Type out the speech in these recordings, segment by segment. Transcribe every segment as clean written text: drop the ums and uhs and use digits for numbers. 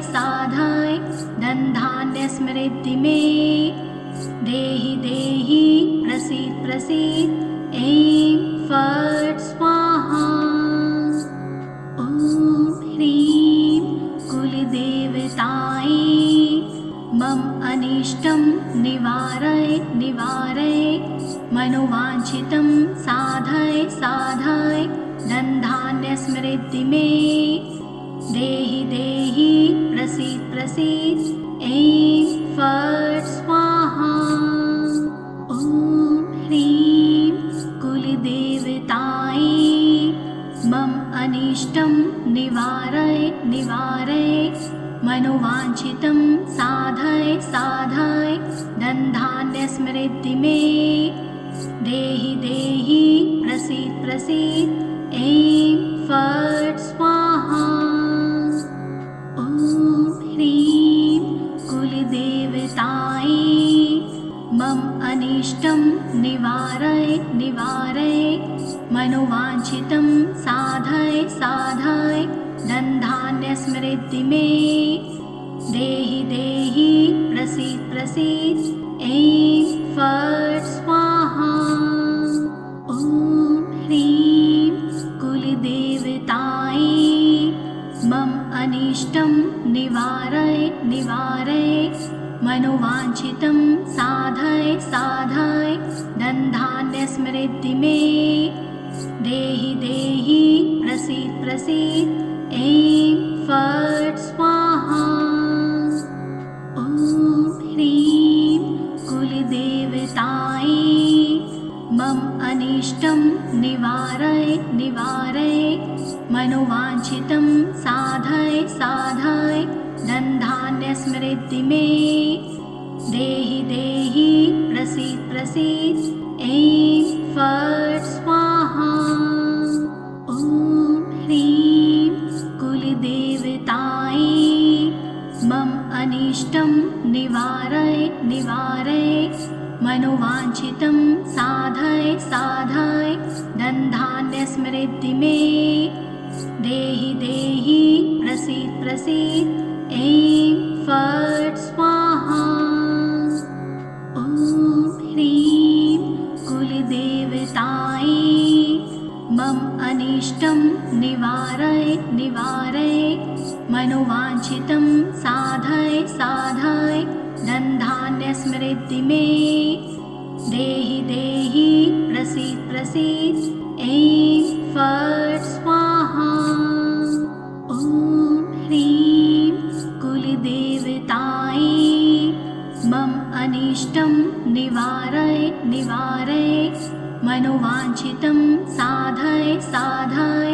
साधाय धनधान्य समृद्धि मे देहि देहि प्रसीद प्रसीद ऐं फट् स्वाहा। ॐ ह्रीं कुलदेवतायै मम अनिष्टं निवारय निवारय मनोवाञ्छितं साधय साधय धनधान्य समृद्धि मे देहि देहि प्रसीद प्रसीद ऐं फट् स्वाहा। ॐ ह्रीं कुलदेवतायै मम अनिष्टं निवारय निवारय मनोवाञ्छितं साधय साधय धनधान्य समृद्धि मे देहि देहि प्रसीद प्रसीद ऐं फट् स्वाहा। ॐ ह्रीं कुलदेवतायै मम अनिष्टं निवारय निवारय मनोवाञ्छितं साधय साधय धनधान्य समृद्धि मे देहि देहि प्रसीद प्रसीद ऐं फट् स्वाहा। ॐ ह्रीं कुलदेवतायै मम अनिष्टं निवारय निवारय मनोवाञ्छितं साधय साधय धनधान्य समृद्धि मे देहि देहि प्रसीद प्रसीद ऐं फट् स्वाहा। ॐ ह्रीं कुलदेवतायै मम अनिष्टं निवारय निवारय मनोवाञ्छितं साधय साधय धनधान्य समृद्धि मे देहि देहि प्रसीद प्रसीद ऐं फट् स्वाहा। ॐ ह्रीं कुलदेवतायै मम अनिष्टं निवारय निवारय मनोवाञ्छितं साधय साधय धनधान्य समृद्धि मे देहि देहि प्रसीद प्रसीद ऐं फट् स्वाहा। ॐ ह्रीं कुलदेवतायै मम अनिष्टं निवारय निवारय मनोवाञ्छितं साधय साधय धनधान्य समृद्धि मे देहि देहि प्रसीद प्रसीद ऐं फट् स्वाहा। ॐ ह्रीं कुलदेवतायै मम अनिष्टं निवारय निवारय मनोवाञ्छितं साधय साधय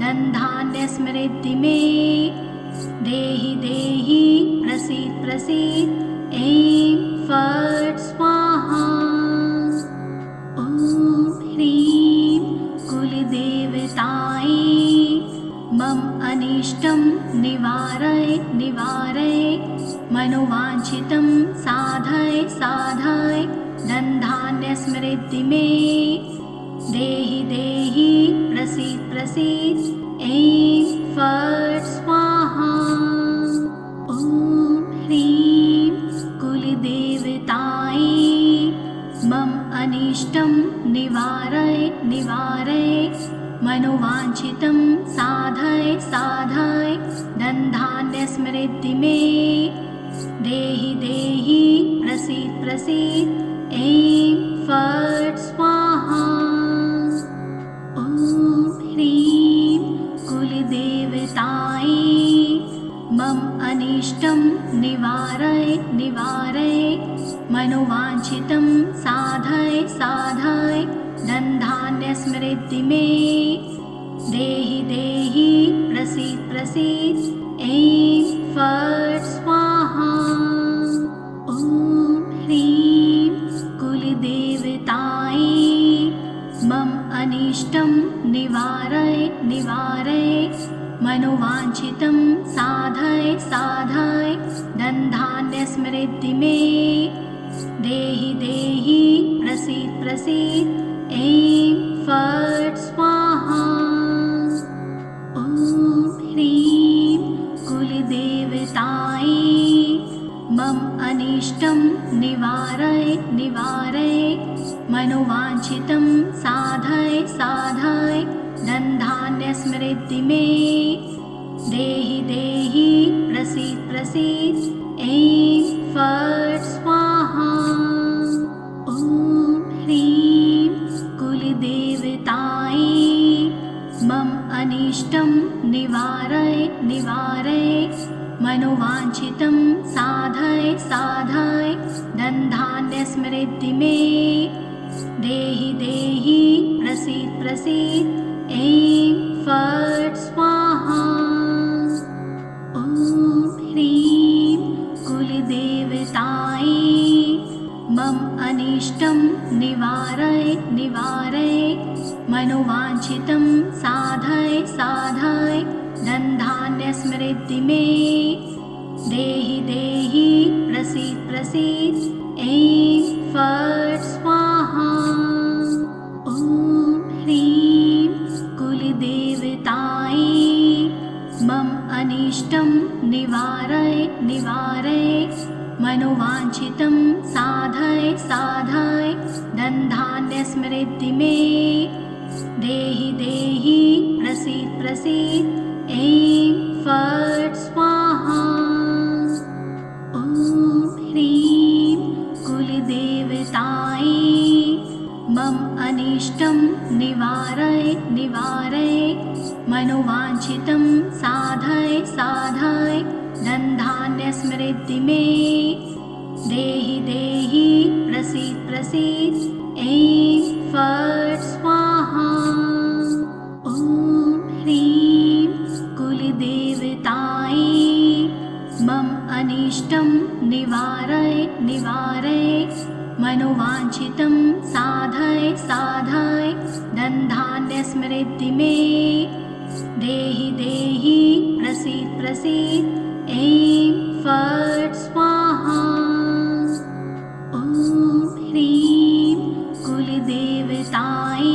धनधान्य समृद्धि मे देहि देहि प्रसीद प्रसीद ऐं फट् स्वाहा। ॐ ह्रीं कुलदेवतायै मम अनिष्टं निवारय निवारय मनोवाञ्छितं साधय साधय धनधान्य समृद्धि मे देहि देहि प्रसीद प्रसीद ऐं फट् स्वाहा। ॐ ह्रीं कुलदेवतायै मम अनिष्टं निवारय निवारय मनोवाञ्छितं साधय साधय धनधान्य समृद्धि मे देहि देहि प्रसीद प्रसीद ऐं फट् स्वाहा। ॐ ह्रीं कुलदेवतायै मम अनिष्टं निवारय निवारय मनोवाञ्छितं साधय साधय धनधान्य समृद्धि मे देहि देहि प्रसीद प्रसीद ऐं फट् स्वाहा। ॐ ह्रीं कुलदेवतायै मम अनिष्टं निवारय निवारय मनोवाञ्छितं साधय साधय धनधान्य समृद्धि मे देहि देहि प्रसीद प्रसीद ऐं फट् स्वाहा। ॐ ह्रीं कुलदेवता अनिष्टं निवारय निवारय मनोवाञ्छितं साधय साधय धनधान्यसमृद्धि मे देहि देहि प्रसीद प्रसीद ऐं फट् स्वाहा। ॐ ह्रीं कुलदेवतायै मम अनिष्टं निवारय निवारय मनोवाञ्छितं साधय साधय धनधान्यसमृद्धि मे देहि देहि प्रसीद प्रसीद ऐं फट् स्वाहा। ॐ ह्रीं कुलदेवतायै मम अनिष्टं निवारय निवारय मनोवाञ्छितं साधय साधय धनधान्यसमृद्धि मे देहि देहि प्रसीद प्रसीद ऐं फट् स्वाहा। ॐ ह्रीं कुलदेवतायै मम अनिष्टं निवारय निवारय मनोवाञ्छितं साधय साधय धनधान्यसमृद्धि मे देहि देहि प्रसीद प्रसीद ऐं फट् स्वाहा। ॐ ह्रीं कुलदेवतायै मम अनिष्टं निवारय निवारय मनोवाञ्छितं साधय साधय धनधान्यसमृद्धि मे देहि देहि प्रसीद प्रसीद ऐं फट् स्वाहा। ॐ ह्रीं कुलदेवतायै मम अनिष्टं निवारय निवारय मनोवाञ्छितं साधय साधय धनधान्यसमृद्धि मे देहि देहि प्रसीद प्रसीद ऐं फट् स्वाहा। ॐ ह्रीं कुलदेवतायै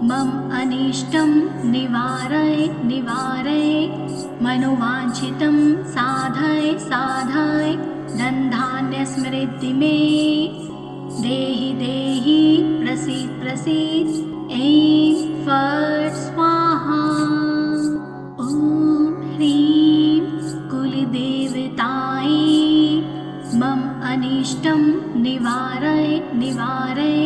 मम अनिष्टं निवारय निवारय मनोवाञ्छितं साधय साधय धनधान्यसमृद्धि मे देहि देहि प्रसीद प्रसीद ऐं फट् स्वाहा। ॐ ह्रीं कुलदेवतायै मम अनिष्टं निवारय निवारय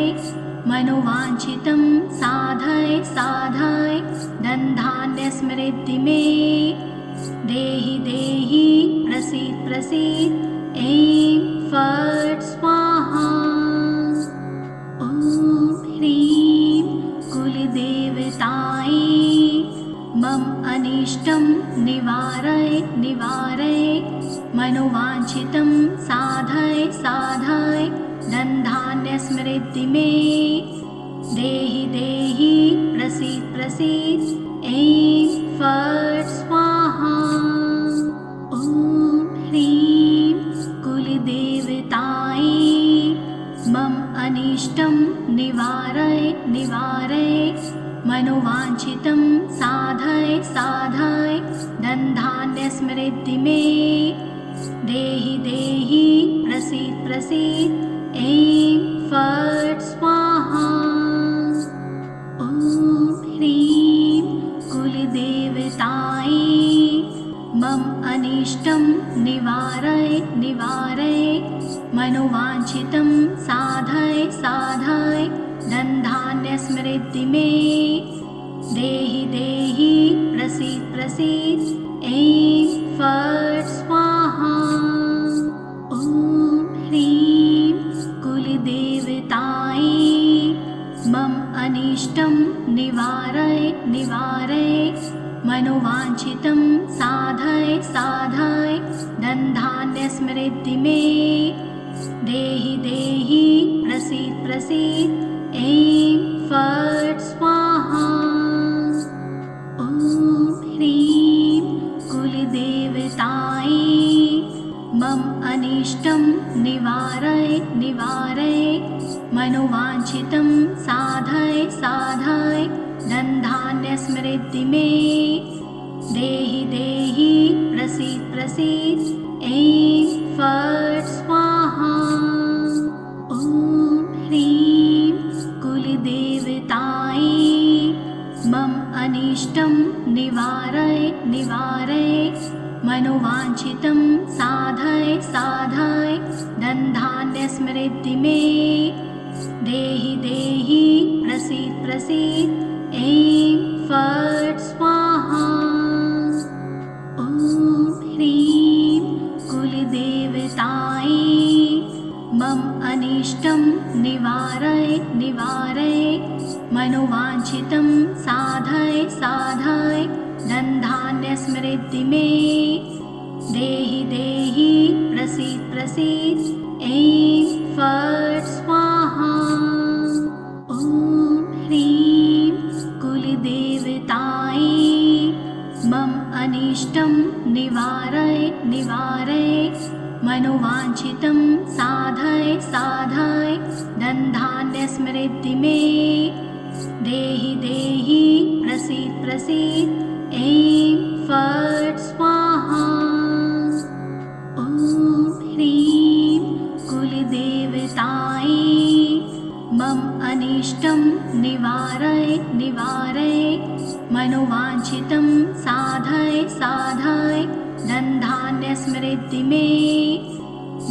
मनोवाञ्छितं साधय साधय धनधान्यसमृद्धि मे देहि देहि प्रसीद प्रसीद ऐं फट् स्वाहा। ॐ ह्रीं कुलदेवतायै मम अनिष्टं निवारय निवारय मनोवाञ्छितं साधय साधय धनधान्यसमृद्धि मे देहि देहि प्रसीद प्रसीद ऐं फट् स्वाहा। ॐ ह्रीं कुलदेवतायै मम अनिष्टं निवारय निवारय मनोवाञ्छितं साधय साधय धनधान्यसमृद्धि मे देहि देहि प्रसीद प्रसीद ऐं फट् स्वाहा। ॐ ह्रीं कुलदेवतायै मम अनिष्टं निवारय निवारय मनोवाञ्छितं साधय साधय धनधान्यसमृद्धि मे देहि देहि प्रसीद प्रसीद ऐं फट् स्वाहा। ॐ ह्रीं कुलदेवतायै मम अनिष्टं निवारय निवारय मनोवाञ्छितं साधय साधय धनधान्यसमृद्धि मे देहि देहि प्रसीद प्रसीद ऐं फट् स्वाहा। ॐ ह्रीं कुलदेवतायै मम अनिष्टं निवारय निवारय मनोवाञ्छितं साधय साधय धनधान्यसमृद्धि मे देहि देहि प्रसीद प्रसीद ऐं फट् स्वाहा। मनोवाञ्छितं साधय साधय धनधान्यस्मृद्धि मे देहि देहि प्रसीद प्रसीद ऐं फट् स्वाहा। ॐ ह्रीं कुलदेवतायै मम अनिष्टं निवारय निवारय मनोवाञ्छितं साधय साधय धनधान्यस्मृद्धि मे देहि देहि प्रसीद प्रसीद ऐं फट् स्वाहा। ॐ ह्रीं कुलदेवतायै मम अनिष्टं निवारय निवारय मनोवाञ्छितं साधय साधय धनधान्यस्मृद्धि मे देहि देहि प्रसीद प्रसीद ऐं फट् स्वाहा। ॐ ह्रीं कुलदेवतायै मम अनिष्टं निवारय निवारय मनोवाञ्छितं साधय साधय धनधान्यस्मृद्धि मे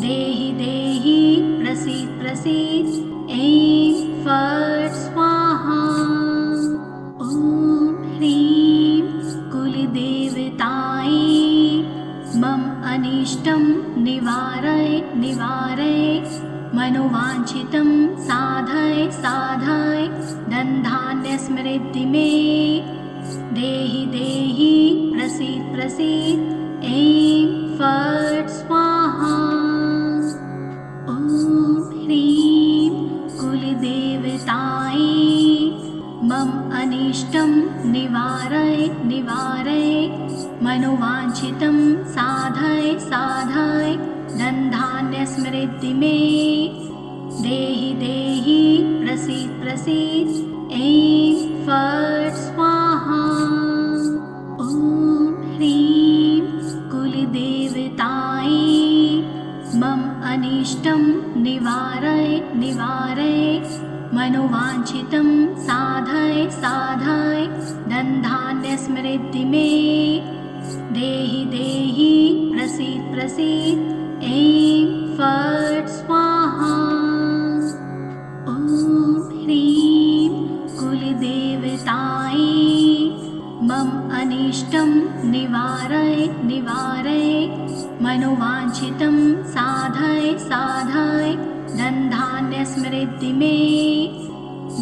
देहि देहि प्रसीद प्रसीद ऐं फट् स्वाहा। ॐ ह्रीं कुलदेवतायै मम अनिष्टं निवारय निवारय मनोवाञ्छितं साधय साधय धनधान्यस्मृद्धि मे देहि देहि प्रसीद प्रसीद ऐं फट् स्वाहा। ॐ ह्रीं कुलदेवतायै मम अनिष्टं निवारय निवारय मनोवाञ्छितं साधय साधय धनधान्यस्मृद्धि मे देहि देहि प्रसीद प्रसीद ऐं फट् स्वाहा। ॐ ह्रीं कुलदेवतायै मम अनिष्टं निवारय निवारय मनोवाञ्छितं साधय साधय धनधान्यस्मृद्धि मे देहि देहि प्रसीद प्रसीद ऐं फट् स्वाहा। ॐ ह्रीं कुलदेवतायै मम अनिष्टं निवारय निवारय मनोवाञ्छितं साधय साधय धनधान्यस्मृद्धि मे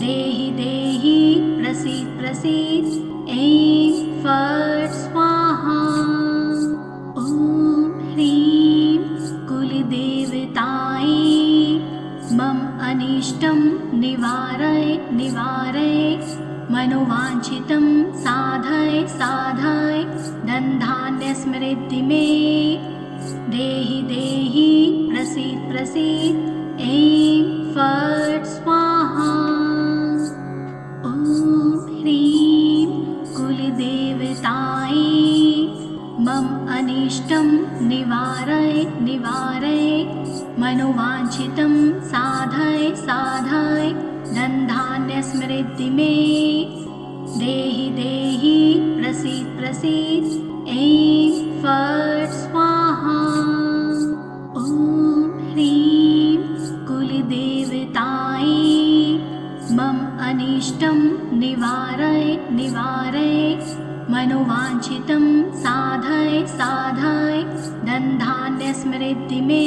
देहि देहि प्रसीद प्रसीद ऐं फट् स्वाहा। ॐ ह्रीं कुलदेवतायै मम अनिष्टं निवारय निवारय मनोवाञ्छितं साधय साधय धनधान्यस्मृद्धि मे देहि देहि प्रसीद प्रसीद ऐं फट् स्वाहा। ॐ ह्रीं कुलदेवतायै मम अनिष्टं निवारय निवारय मनोवाञ्छितं साधय साधय धनधान्यस्मृद्धि मे देहि देहि प्रसीद प्रसीद ऐं फट् स्वाहा। ॐ ह्रीं कुलदेवतायै मम अनिष्टं निवारय निवारय मनोवाञ्छितं साधय साधय धनधान्यस्मृद्धि मे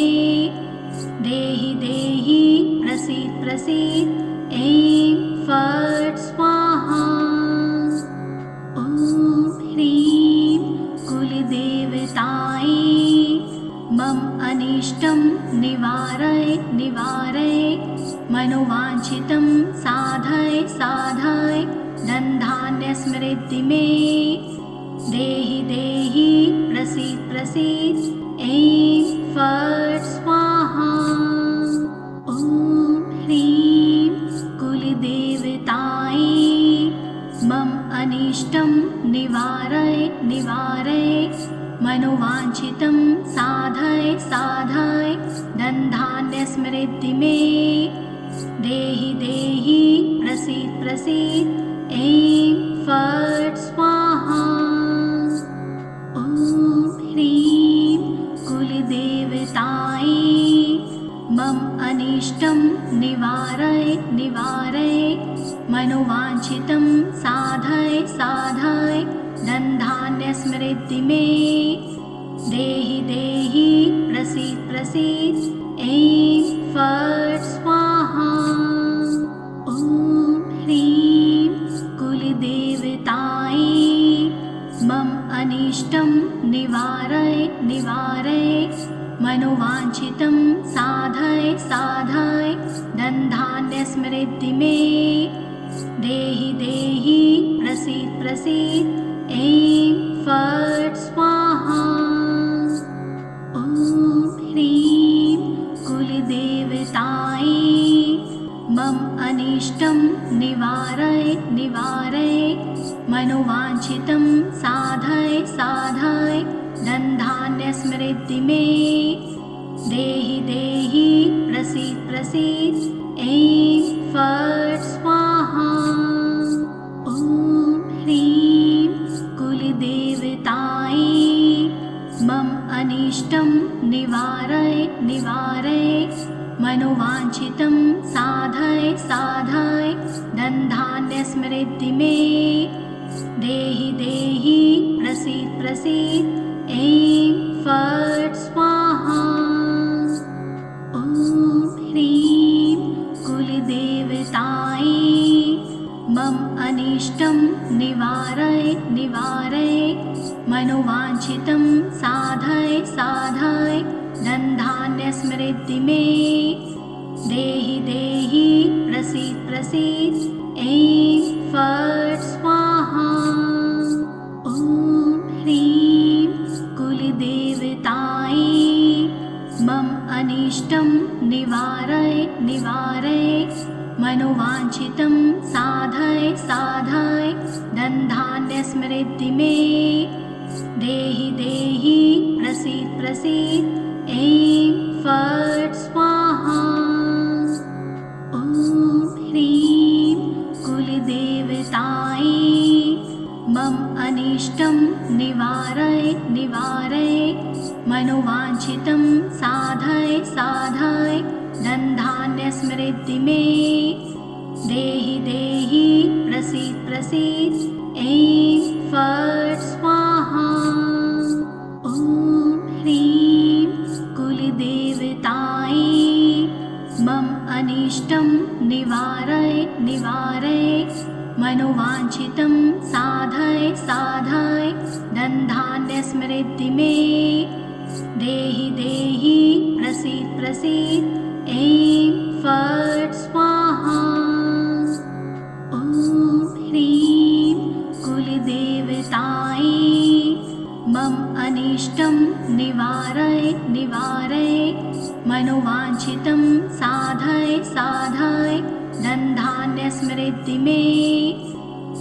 देहि देहि प्रसीद प्रसीद ऐं फट् स्वाहा। ॐ ह्रीं कुलदेवतायै मम अनिष्टं निवारय निवारय मनोवाञ्छितं साधय साधय धनधान्यस्मृद्धि मे देहि देहि प्रसीद प्रसीद ऐं फट् स्वाहा। ॐ ह्रीं कुलदेवतायै मम अनिष्टं निवारय निवारय मनोवाञ्छितं साधय साधय धनधान्यस्मृद्धि मे देहि देहि प्रसीद प्रसीद ऐं फट् स्वाहा। ॐ ह्रीं मनोवाञ्छितं साधय साधय धनधान्यस्मृद्धि मे देहि देहि प्रसीद प्रसीद ऐं फट् स्वाहा। ॐ ह्रीं कुलदेवतायै मम अनिष्टं निवारय निवारय मनोवाञ्छितं साधय साधय धनधान्यस्मृद्धि मे देहि देहि प्रसीद प्रसीद ऐं फट् स्वाहा। ॐ ह्रीं कुलदेवतायै मम अनिष्टं निवारय निवारय मनोवाञ्छितं साधय साधय धनधान्यस्मृद्धि मे देहि देहि प्रसीद प्रसीद ऐं फट् स्वाहा। ॐ ह्रीं कुलदेवतायै मम अनिष्टं निवारय निवारय मनोवाञ्छितं साधय साधय धनधान्यस्मृद्धि मे देहि देहि प्रसीद प्रसीद ऐं फट् स्वाहा। ॐ ह्रीं कुलदेवतायै मम अनिष्टं निवारय निवारय मनोवाञ्छितं साधय साधय धनधान्यस्मृद्धि मे देहि देहि प्रसीद प्रसीद ऐं फट् स्वाहा। ॐ ह्रीं कुलदेवतायै मम अनिष्टं निवारय निवारय मनोवाञ्छितं साधय साधय धनधान्यस्मृद्धि मे देहि देहि प्रसीद प्रसीद ऐं फट् स्वाहा। ॐ ह्रीं कुलदेवतायै मम अनिष्टं निवारय निवारय मनोवाञ्छितं साधय साधय धनधान्यस्मृद्धि मे देहि देहि प्रसीद प्रसीद ऐं फट् स्वाहा। ॐ ह्रीं कुलदेवतायै मम अनिष्टं निवारय निवारय मनोवाञ्छितं साधय साधय धनधान्यस्मृद्धि मे देहि देहि प्रसीद प्रसीद ऐं फट् स्वाहा। ॐ ह्रीं कुलदेवतायै मम अनिष्टं निवारय निवारय मनोवाञ्छितं साधय साधय धनधान्यस्मृद्धि मे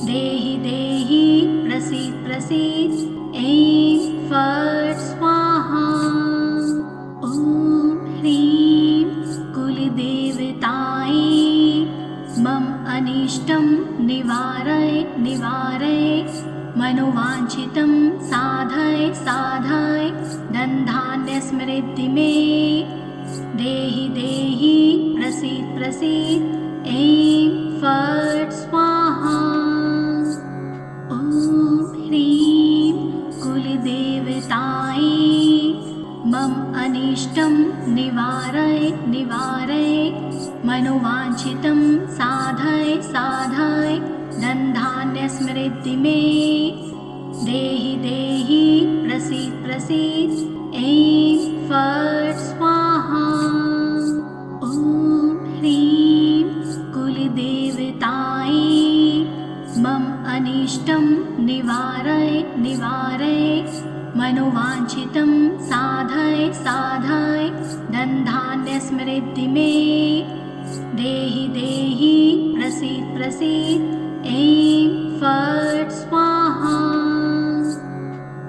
देहि देहि प्रसीद प्रसीद ऐं फट् स्वाहा। ॐ ह्रीं कुलदेवतायै मम अनिष्टं निवारय निवारय मनोवाञ्छितं साधय साधय धनधान्यस्मृद्धि मे देहि देहि प्रसीद प्रसीद ऐं फट् स्वाहा। ॐ ह्रीं कुलदेवतायै मम अनिष्टं निवारय निवारय मनोवाञ्छितं साधय साधय धनधान्यस्मृद्धि मे देहि देहि प्रसीद प्रसीद ऐं फट् स्वाहा। ॐ ह्रीं कुलदेवतायै मम अनिष्टं निवारय निवारय मनोवाञ्छितं साधय साधय धनधान्यस्मृद्धि मे देहि देहि प्रसीद प्रसीद ऐं फट् स्वाहा।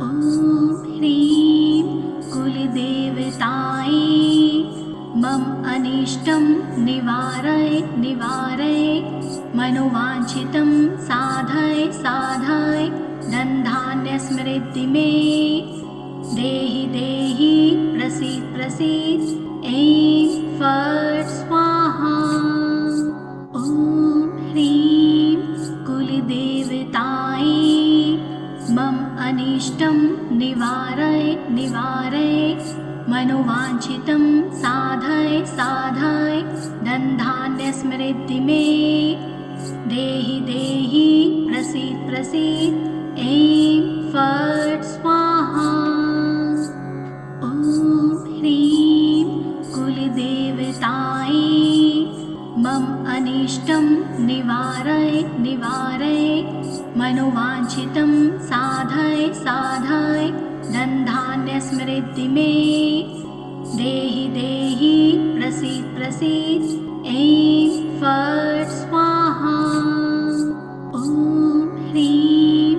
ॐ ह्रीं कुलदेवतायै मम अनिष्टं निवारय निवारय मनोवाञ्छितं साधय साधय धनधान्यस्मृद्धि मे देहि देहि प्रसीद प्रसीद ऐं फट् स्वाहा। ॐ ह्रीं मनोवाञ्छितं साधय साधय धनधान्यस्मृद्धि मे देहि देहि प्रसीद प्रसीद ऐं फट् स्वाहा। ॐ ह्रीं कुलदेवतायै मम अनिष्टं निवारय निवारय मनोवाञ्छितं साधय साधय धनधान्यस्मृद्धि मे देहि देहि प्रसीद प्रसीद ऐं फट् स्वाहा। ॐ ह्रीं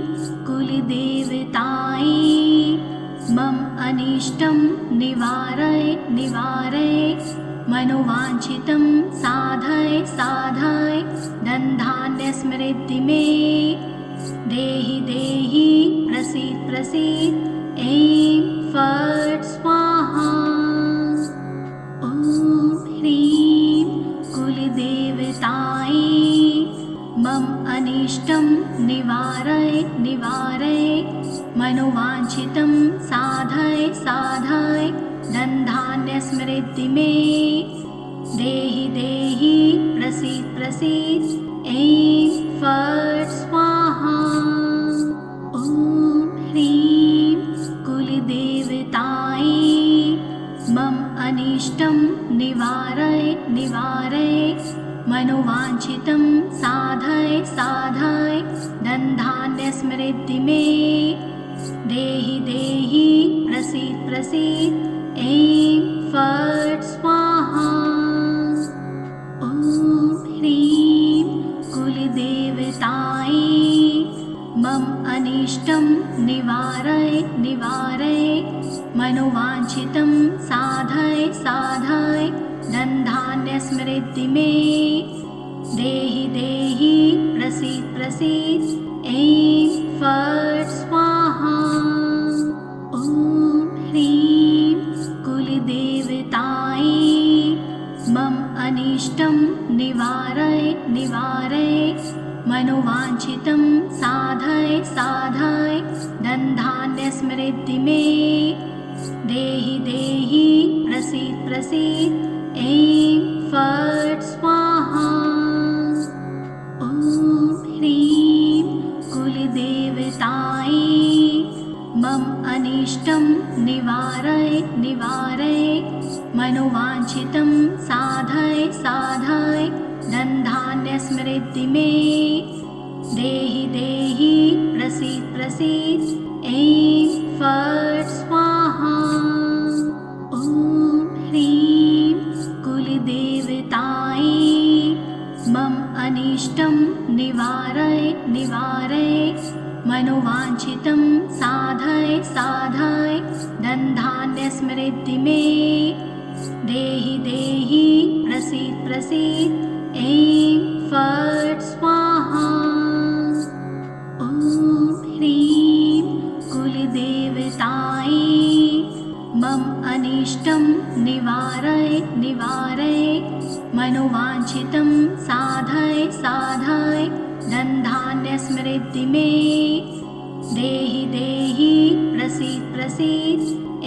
कुलदेवतायै मम अनिष्टं निवारय निवारय मनोवाञ्छितं साधय साधय धनधान्यस्मृद्धि मे देहि देहि प्रसीद प्रसीद ऐं फट् स्वाहा। ॐ ह्रीं कुलदेवतायै मम अनिष्टं निवारय निवारय मनोवाञ्छितं साधय साधय धनधान्यस्मृद्धि मे देहि देहि प्रसीद प्रसीद ऐं फट् स्वाहा। ॐ ह्रीं कुलदेवतायै मम अनिष्टं निवारय निवारय मनोवाञ्छितं साधय साधय धनधान्यस्मृद्धि मे देहि देहि प्रसीद प्रसीद ऐं फट् स्वाहा। ॐ ह्रीं कुलदेवतायै मम अनिष्टं निवारय निवारय मनोवाञ्छितं साधय साधय धनधान्यस्मृद्धि मे देहि देहि प्रसीद प्रसीद ऐं फट् स्वाहा। ॐ ह्रीं कुलदेवतायै मम अनिष्टं निवारय निवारय मनोवाञ्छितं साधय साधय धनधान्यस्मृद्धि मे देहि देहि प्रसीद प्रसीद ऐं फट् स्वाहा। ॐ ह्रीं कुलदेवतायै मम अनिष्टं निवारय निवारय मनोवाञ्छितं साधय साधय धनधान्यस्मृद्धि मे देहि देहि प्रसीद प्रसीद ऐं फट् स्वाहा। ॐ ह्रीं कुलदेवतायै मम अनिष्टं निवारय निवारय मनोवाञ्छितं साधय साधय धनधान्यस्मृद्धि मे देहि देहि प्रसीद प्रसीद ऐं फट् स्वाहा। ॐ ह्रीं कुलदेवतायै मम अनिष्टं निवारय निवारय मनोवाञ्छितं साधय साधय धनधान्यस्मृद्धि मे देहि देहि प्रसीद प्रसीद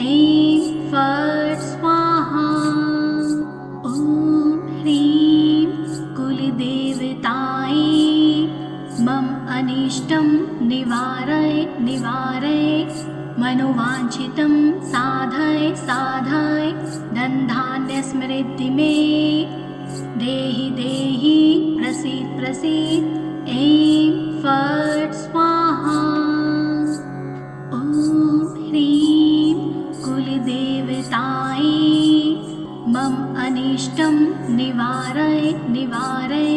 ऐं फट् स्वाहा। ॐ ह्रीं कुलदेवतायै मम अनिष्टं निवारय निवारय मनोवाञ्छितं साधय साधय धनधान्यस्मृद्धि मे देहि देहि प्रसीद प्रसीद ऐं फट् स्वाहा। ॐ ह्रीं कुलदेवतायै मम अनिष्टं निवारय निवारय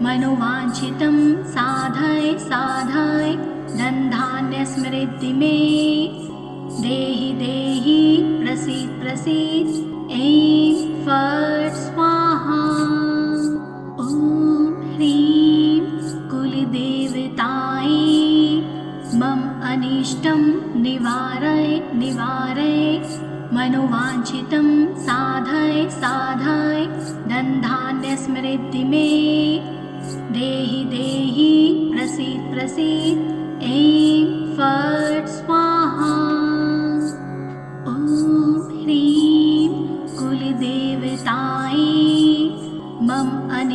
मनोवाञ्छितं साधय साधय धनधान्यस्मृद्धि मे देहि देहि प्रसीद प्रसीद ऐं फट् स्वाहा। ॐ ह्रीं कुलदेवतायै मम अनिष्टं निवारय निवारय मनोवाञ्छितं साधय साधय धनधान्यस्मृद्धि मे देहि देहि प्रसीद प्रसीद ऐं फट् स्वाहा। ॐ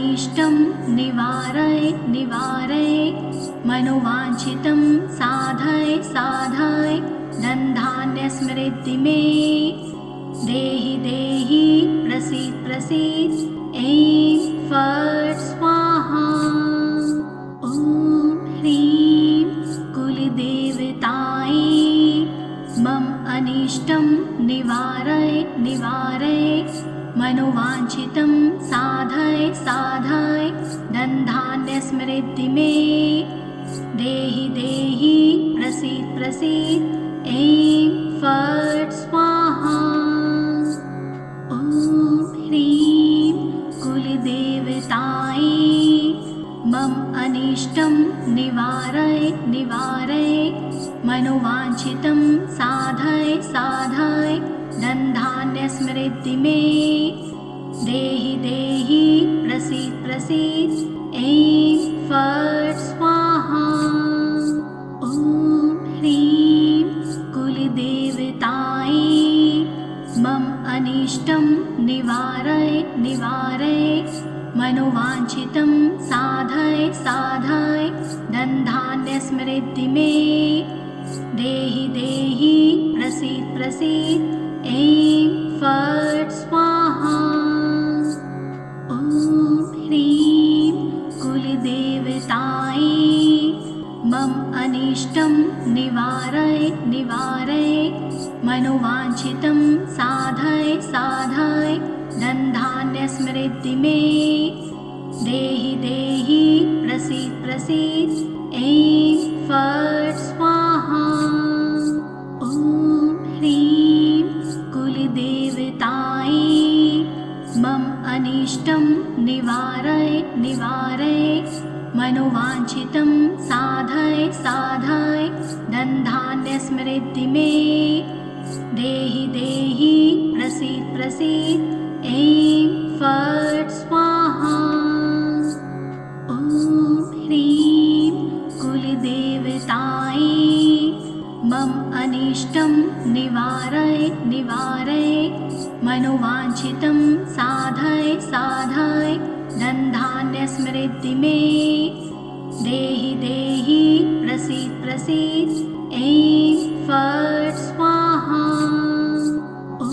अनिष्टं निवारय निवारय मनोवाञ्छितं साधय साधय धनधान्यस्मृति मे देहि देहि प्रसीद प्रसीद ऐं फट् स्वाहा। ॐ ह्रीं कुलदेवतायै मम अनिष्टं निवारय निवारय मनोवाञ्छितं साधय साधय धनधान्यस्मृति मे देहि देहि प्रसीद प्रसीद ऐं फट् स्वाहा। ॐ ह्रीं कुलदेवतायै मम अनिष्टं निवारय निवारय मनोवाञ्छितं साधय साधय धनधान्यस्मृति मे देहि देहि प्रसीद प्रसीद ऐं फट् स्वाहा। ॐ ह्रीं कुलदेवतायै मम अनिष्टं निवारय निवारय मनोवाञ्छितं साधय साधय धनधान्यस्मृति मे देहि देहि प्रसीद प्रसीद ऐं फट् स्वाहा। ॐ ह्रीं कुलदेवतायै मम अनिष्टं निवारय निवारय मनोवाञ्छितं साधय साधय धनधान्यस्मृति मे देहि देहि प्रसीद प्रसीद ऐं फट् स्वाहा। ॐ ह्रीं कुलदेवतायै मम अनिष्टं निवारय निवारय मनोवाञ्छितं साधय साधय धनधान्यस्मृति मे देहि देहि प्रसीद प्रसीद ऐं फट् स्वाहा। ॐ ह्रीं कुलदेवतायै मम अनिष्टं निवारय निवारय मनोवाञ्छितं साधय साधय धनधान्यस्मृति मे देहि देहि प्रसीद प्रसीद ऐं फट् स्वाहा। ॐ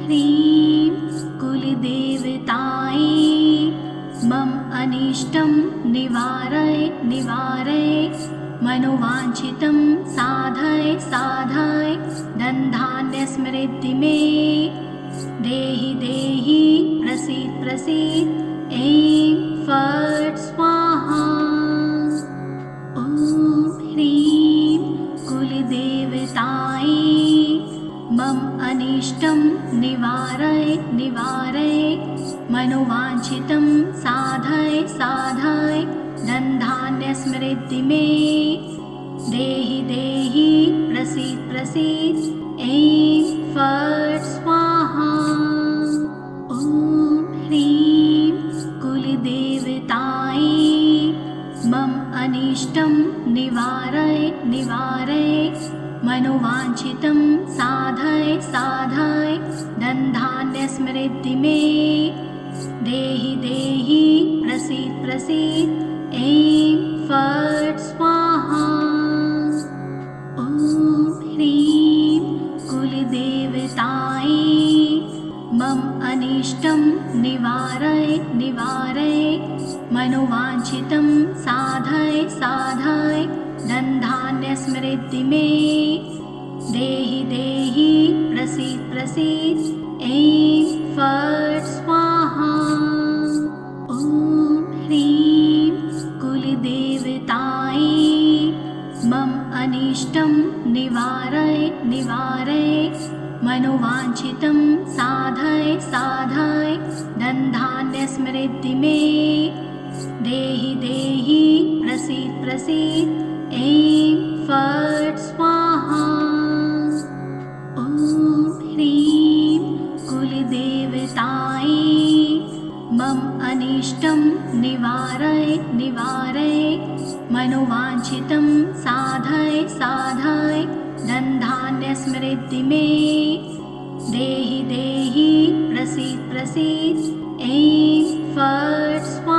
ह्रीं कुलदेवतायै मम अनिष्टं निवारय निवारय मनोवाञ्छितं साधय साधय धनधान्यस्मृति मे देहि देहि प्रसीद प्रसीद ऐं फट् स्वाहा। ॐ ह्रीं कुलदेवतायै मम अनिष्टं निवारय निवारय मनोवाञ्छितं साधय साधय धनधान्यस्मृति मे देहि देहि प्रसीद प्रसीद ऐं फट् स्वाहा। ॐ ह्रीं कुलदेवतायै मम अनिष्टं निवारय निवारय मनोवाञ्छितं साधय साधय धनधान्यस्मृति मे देहि देहि प्रसीद प्रसीद ऐं फट् स्वाहा। ॐ ह्रीं कुलदेवतायै मम अनिष्टं निवारय निवारय मनोवाञ्छितं साधय साधय धनधान्यस्मृति मे देहि देहि प्रसीद प्रसीद ऐं फट् स्वाहा। ॐ ह्रीं कुलदेवतायै मम अनिष्टं निवारय निवारय मनोवाञ्छितं साधय साधय धनधान्यस्मृति मे देहि देहि प्रसीद प्रसीद ऐं फट् स्वाहा। ॐ ह्रीं कुलदेवतायै मम अनिष्टं निवारय निवारय मनोवाञ्छितं साधय साधय धनधान्यस्मृति मे देहि देहि प्रसीद प्रसीद ऐं फट् स्वाहा।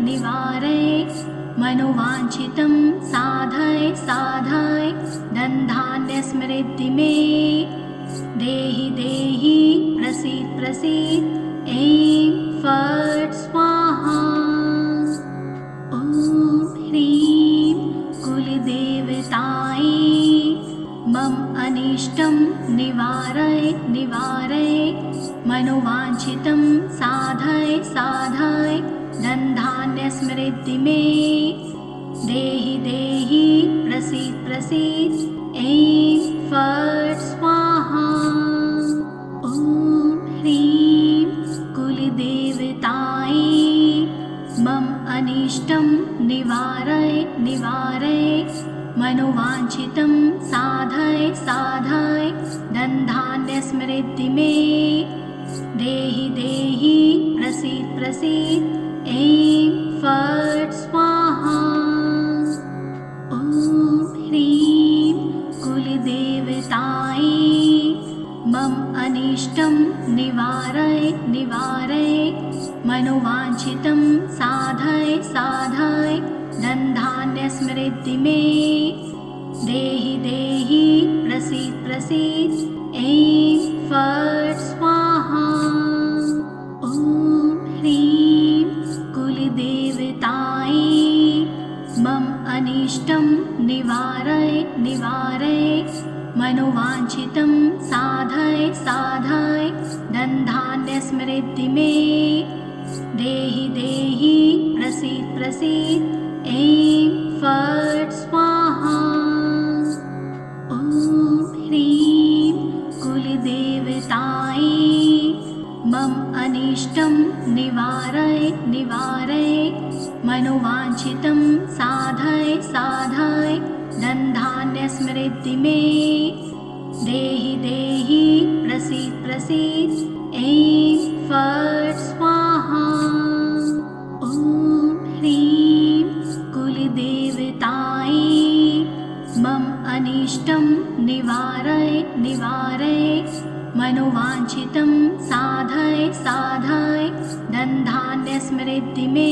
निवारय मनोवाञ्छितं साधय साधय धनधान्यसमृद्धि मे देहि देहि प्रसीद प्रसीद ऐं फट् स्वाहा। ॐ ह्रीं कुलदेवतायै मम अनिष्टं निवारय निवारय मनोवाञ्छितं साधय साधय धनधान्यसमृद्धि मे देहि देहि प्रसीद प्रसीद ऐं फट् स्वाहा। ॐ ह्रीं कुलदेवतायै मम अनिष्टं निवारय निवारय मनोवाञ्छितं साधय साधय धनधान्यसमृद्धि मे देहि देहि प्रसीद प्रसीद ऐं फट् स्वाहा। ॐ ह्रीं कुलदेवतायै मम अनिष्टं निवारय निवारय मनोवाञ्छितं साधय साधय धनधान्यसमृद्धि मे देहि देहि प्रसीद प्रसीद ऐं फट् स्वाहा। ॐ ह्रीं कुलदेवतायै मम अनिष्टं निवारय निवारय मनोवाञ्छितं साधय साधय धनधान्यसमृद्धि मे देहि देहि प्रसीद प्रसीद ऐं फट् स्वाहा। ॐ ह्रीं कुलदेवतायै मम अनिष्टं निवारय निवारय मनोवाञ्छितं साधय साधय धनधान्यसमृद्धि मे देहि देहि प्रसीद प्रसीद ऐं फट् स्वाहा। ॐ ह्रीं कुलदेवतायै मम अनिष्टं निवारय निवारय मनोवाञ्छितं साधय साधय धनधान्यसमृद्धि मे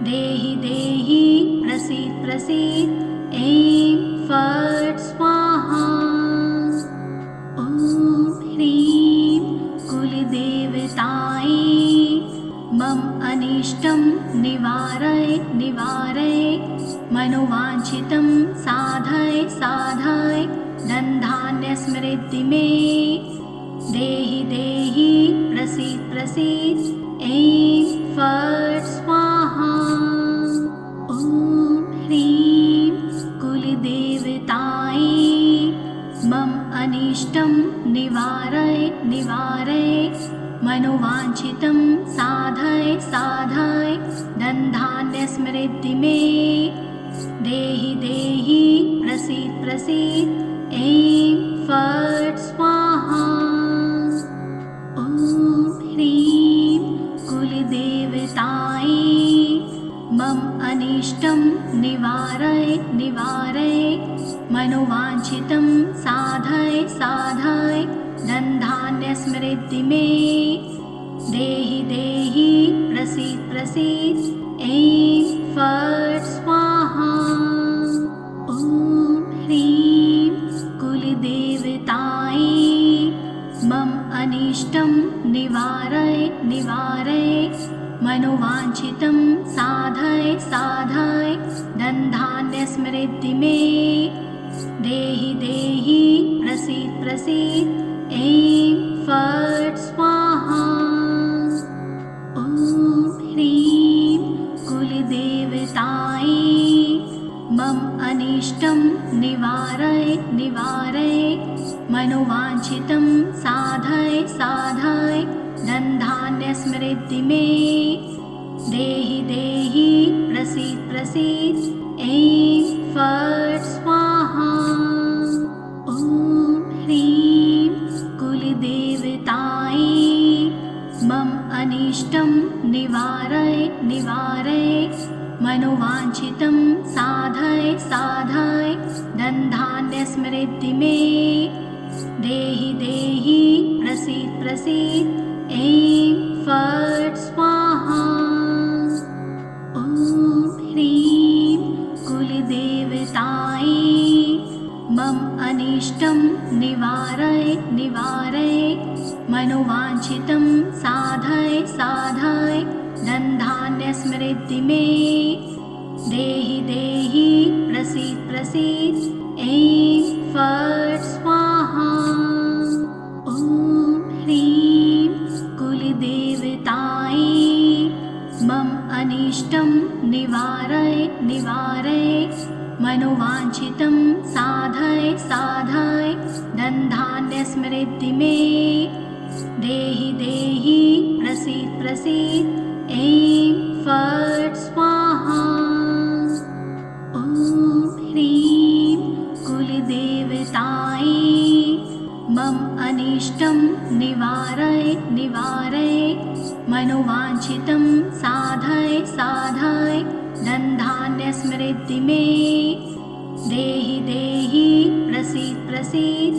देहि देहि प्रसीद प्रसीद ऐं फट् स्वाहा। ॐ ह्रीं कुलदेवतायै मम अनिष्टं निवारय निवारय मनोवाञ्छितं साधय साधय धनधान्यसमृद्धि मे देहि देहि प्रसीद प्रसीद ऐं फट् स्वाहा। ॐ ह्रीं कुलदेवतायै मम अनिष्टं निवारय निवारय मनोवाञ्छितं साधय साधय धनधान्यसमृद्धि मे देहि देहि प्रसीद प्रसीद ऐं फट् स्वाहा। ॐ ह्रीं कुलदेवतायै मम अनिष्टं निवारय निवारय मनोवाञ्छितं साधय साधय धनधान्यसमृद्धि मे देहि देहि प्रसीद प्रसीद ऐं फट् स्वाहा। ॐ ह्रीं कुलदेवतायै मम अनिष्टं निवारय निवारय मनोवाञ्छितं साधय साधय धनधान्यसमृद्धि मे देहि देहि प्रसीद प्रसीद ऐं फट् स्वाहा। ॐ ह्रीं कुलदेवतायै मम अनिष्टं निवारय निवारय मनोवाञ्छितं साधय साधय धनधान्यसमृद्धि मे देहि देहि प्रसीद प्रसीद ऐं फट् स्वाहा। ॐ ह्रीं कुलदेवतायै मम अनिष्टं निवारय निवारय मनोवाञ्छितं साधय साधय धनधान्यसमृद्धि मे देहि देहि प्रसीद प्रसीद ऐं फट् स्वाहा। ॐ निवारय निवारय मनोवाञ्छितं साधय साधय धनधान्यसमृद्धि मे देहि देहि प्रसीद प्रसीद ऐं फट् स्वाहा। ॐ ह्रीं कुलदेवतायै मम अनिष्टं निवारय निवारय मनोवाञ्छितं साधय साधय धनधान्यसमृद्धि मे देहि देहि प्रसीद प्रसीद ऐं फट् स्वाहा। ॐ ह्रीं कुलदेवतायै मम अनिष्टं निवारय निवारय मनोवाञ्छितं साधय साधय धनधान्यसमृद्धि मे देहि देहि प्रसीद प्रसीद